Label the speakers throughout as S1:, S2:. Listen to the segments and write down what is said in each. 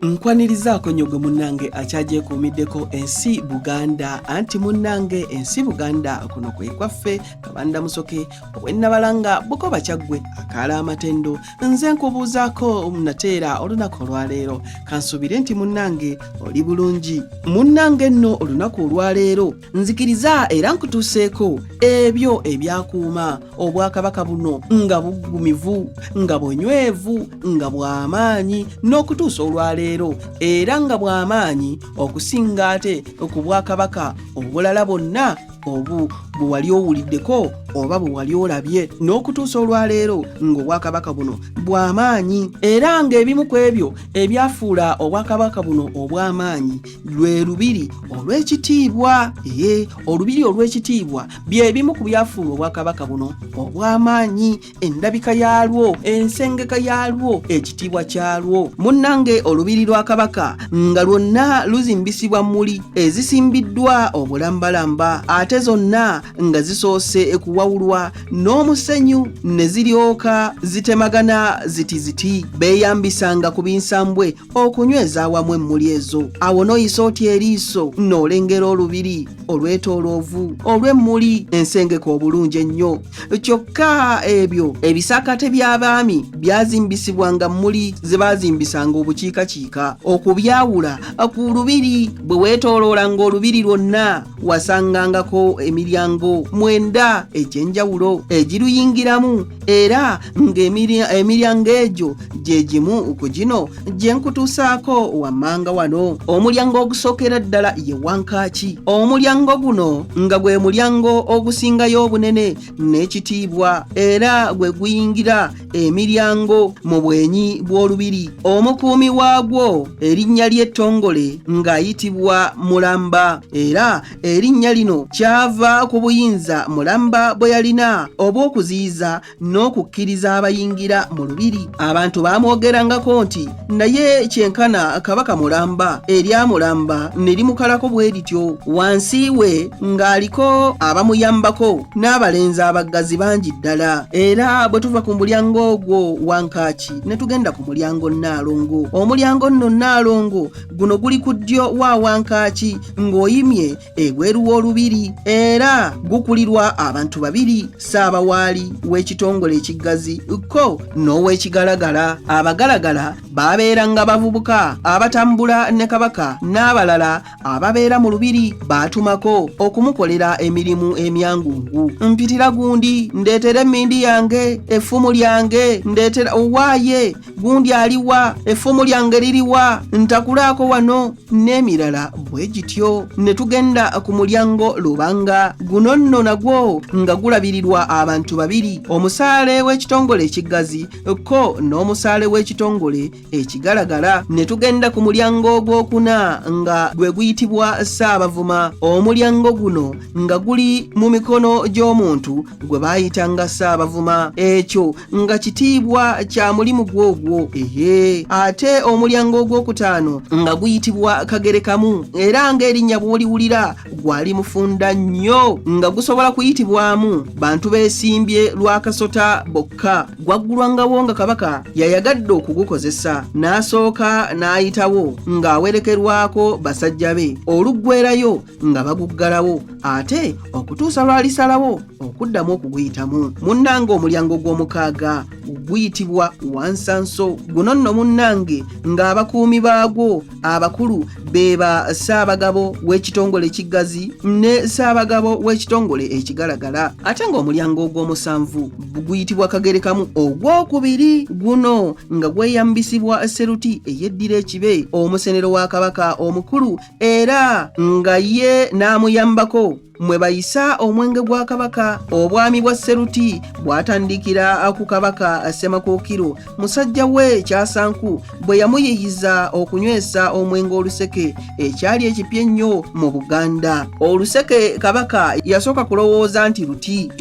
S1: Nkwanirizaako nyogo munnange akyagyekuumiddeko ensi Buganda anti munnange ensi Buganda kuno kwe kwaffe Kabanda Musoke ow'ennabalanga Bukoba Kyaggwe akaala amatendo nze nkubuuzaako nateera olunaku olwaleero kansubire nti munnange oli bulungi. Munnange nno olunaku olwaleero nzikiriza era nkutuuseeko ebyo ebyakuuma obwakabaka buno nga bugumivu nga bunywevu nga bw'amaanyi n'okutuusa olwaleero era nga bw'amaanyi okusinga ate ku bwakabaka obulala bwonna obu bwe wali owuliddeko oba bwe wali olabye n'okutuusa olwaleero ng'obwakabaka buno bw'amaanyi era ng'ebimu ku ebyo ebyafuula obwakabaka buno obw'amaanyi lwe lubiri olw'ekitiibwa. Olubiri olw'ekitiibwa bye bimu ku byafuula obwakabaka buno obw'amaanyi, endabika yaalwo, ensengeka yaalwo, ekitiibwa kyalwo. Munnange olubiri lwa kabaka nga lwonna luzimbisibwa muli ezisimbiddwa obulambalamba ate zonna nga zisoose kuwawulwa n'omusenyu ne ziryoka zitemagana ziti beeyambisanga ku binsambwe okunyweza awamu emmuli ezo. Awo n'oyisa otya eriiso n'olengera olubiri olwetooloovu olw'emmuli ensengeka obulungi ennyo. Kyokka ebyo ebisaakate by'abaami byazimbisibwanga mmuli ze baazimbisanga obukiikakiika okubyawula ku lubiri. Bwe weetooloolanga olubiri lwonna wasangangako emiryango mwenda egy'enjawulo egiruyingiramu era ng'emiryango egyo gye gimu ku gino gye nkutuusaako wammanga wano. Omulyango ogusookera ddala ye Wankaaki. Omulyango guno nga gwe mulyango ogusingayo obunene n'ekitiibwa era gwe guyingira emiryango mu bwenyi bw'olubiri. Omukuumi waagwo erinnya ly'ettongole ng'ayitibwa Mulamba era erinnya lino kyava ku buyinza Mulamba bwe yalina obw'okuziyiza n'okukkiriza abayingira mu lubiri. Abantu baamwogerangako nti naye kyenkana kabaka Mulamba erya Mulamba ne limukalako bwe lityo, wansi we ng'aliko abamuyambako n'abalenzi abaggazi bangi ddala. Era bwe tuva ku mulyango ogwo Wankaaki ne tugenda ku mulyango Nnaalongo. Omulyango nno Nnaalongo guno guli ku ddyo wa Wankaaki ng'oyimye ebweru w'olubiri era gukulirwa abantu babiri, Ssaabawaali w'ekitongole ekiggazi ko n'ow'ekigalagala. Abagalagala baabeeranga bavubuka abatambula ne kabaka n'abalala ababeera mu lubiri baatumako okumukolera emirimu emyangungu. Mpitira gundi ndeetera emmindi yange, effumu lyange ndeetera owaaye, gundi aliwa, effumu lyange liriwa, ntakulaako wano n'emirala bwe gityo. Ne tugenda ku mulyango Lubanga. Guno nno nagwo nga gulabirirwa abantu babiri, omusaale w'ekitongole ekiggazi ko n'omusaale w'ekitongole ekigalagala. Ne tugenda ku mulyango ogwokuna nga gwe guyitibwa Ssaabavuma. Omulyango guno nga guli mu mikono gy'omuntu gwe baayitanga Ssaabavuma, ekyo nga kitiibwa kya mulimu gwogwo. Ate omulyango ogwokutaano nga guyitibwa Kagerekamu era ng'erinnya bw'oliwulira gwali mufunda nnyo nga gusobola kuyitibwamu bantu beesimbye lwa kasota bokka. Gwaggulwangawo nga kabaka yayagadde okugukozesa n'asooka n'ayitawo ng'awerekerwako basajja be, oluggwerayo nga baguggalawo ate okutuusa lw'alisalawo okuddamu okuguyitamu. Munnange omulyango gw'omukaaga guyitibwa Wansanso. Guno nno munnange ng'abakuumi baagwo abakulu be ba Ssaabagabo w'ekitongole ekiggazi ne Ssaabagabo w'ekitongole ekigalagala. Ate ng'omulyango ogw'omusanvu guyitibwa Kagerekamu. Ogwokubiri guno nga gweyambisibwa Seruti eyeddira ekibe, omusenero wa kabaka omukulu era nga ye n'amuyambako mwe bayisa omwenge gwa kabaka. Obwami bwa Seruti bwatandikira ku kabaka Ssemakookiro musajja we Kyasanku bwe yamuyiyiza okunywesa omwenge oluseke ekyali ekipya ennyo mu Buganda. Oluseke kabaka yasooka kulowooza nti luti,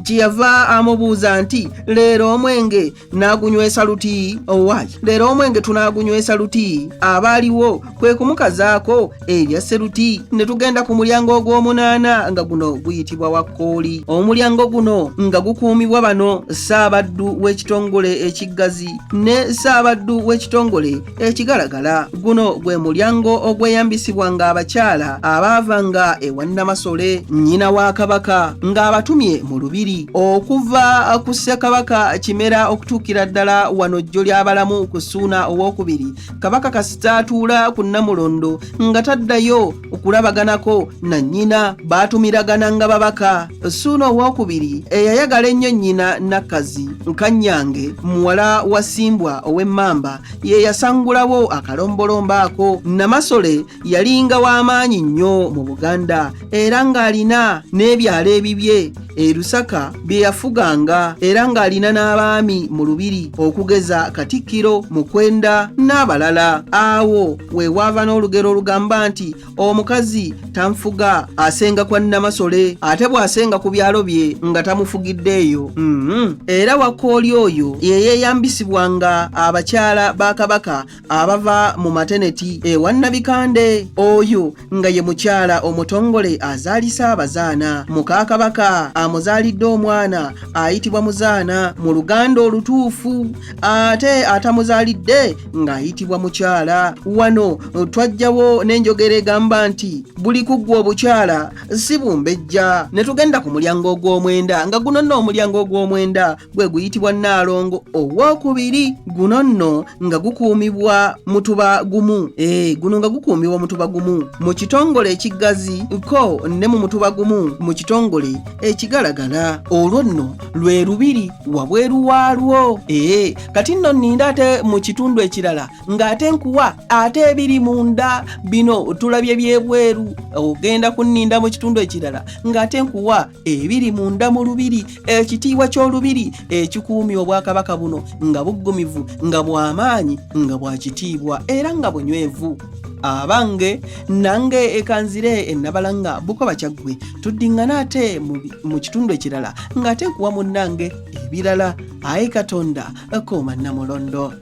S1: kyeyava amubuuza nti leero omwenge n'agunywesa luti? Owaayi, leero omwenge tunaagunywesa luti? Abaaliwo kwe kumukazaako erya Seruti. Ne tugenda ku mulyango ogwo ogw'omunaana nga guno guyitibwa Wakkooli. Omulyango guno nga gukuumibwa bano Ssaabaddu w'ekitongole ekiggazi ne Ssaabaddu w'ekitongole ekigalagala. Guno gwe mulyango ogweyambisibwanga abakyala abaavanga ewa Namasole nnyina wa Kabaka ng'abatumye mu Lubiri okuva ku Ssekabaka Kimera okutuukira ddala wano jjo ly'abalamu ku Ssuuna owookubiri. Kabaka kasita atuula ku Namulondo nga taddayo okulabaganako na nnyina, baatumiragana nga babaka. Ssuuna owookubiri eyayagala ennyo nnyina Nakkazi Nkannyange muwala wa Simbwa ow'Emmamba ye yasangulawo akalombolombo ako. Namasole yalinga w'amaanyi nnyo mu Buganda era ng'alina n'ebyalo ebibye e Lusaka bye yafuganga era ng'alina n'abaami mu Lubiri okugeza Katikkiro, Mukwenda n'abalala. Awo we waava n'olugero olugamba nti omukazi tanfuga asenga kwa Namasole, ate bw'asenga ku byalo bye nga tamufugiddeeyo. Era Wakkooli oyo ye yeeyambisibwanga abakyala ba Kabaka abava mu mateneti ewa Nabikande, oyo nga ye mukyala omutongole azaalisa abazaana. Muka Kabaka amuzaalidde omwana ayitibwa muzaana mu Luganda olutuufu, ate atamuzaalidde ng'ayitibwa mukyala. Wano twajjawo n'enjogera egamba nti buli kuggwa obukyala si bumbejja. Ne tugenda ku mulyango ogw'omwenda nga guno nno omulyango ogw'omwenda gwe guyitibwa Nnaalongo owookubiri. Guno nno nga gukuumibwa mutuba gumu. Guno nga gukuumibwa mutuba gumu mu kitongole ekiggazi ko ne mu mutuba gumu mu kitongole ekigalagala. Olwo nno lwe Lubiri wabweru waalwo. Kati nno nninda ate mu kitundu ekirala ng'ate nkuwa ate ebiri munda. Bino tulabye byebweru, ogenda kunninda mu kitundu ekirala ng'ate nkuwa ebiri munda mu Lubiri. Ekitiibwa ky'Olubiri ekikuumya Obwakabaka buno nga buggumivu, nga bw'amaanyi, nga bwa kitiibwa era nga bunywevu. Abange nange ekanzire ennabalanga Bukoba Kyaggwe tuddingana ate mu kitundu ekirala ng'ate nkuwa munnange ebirala. Ayi Katonda kooma Namulondo.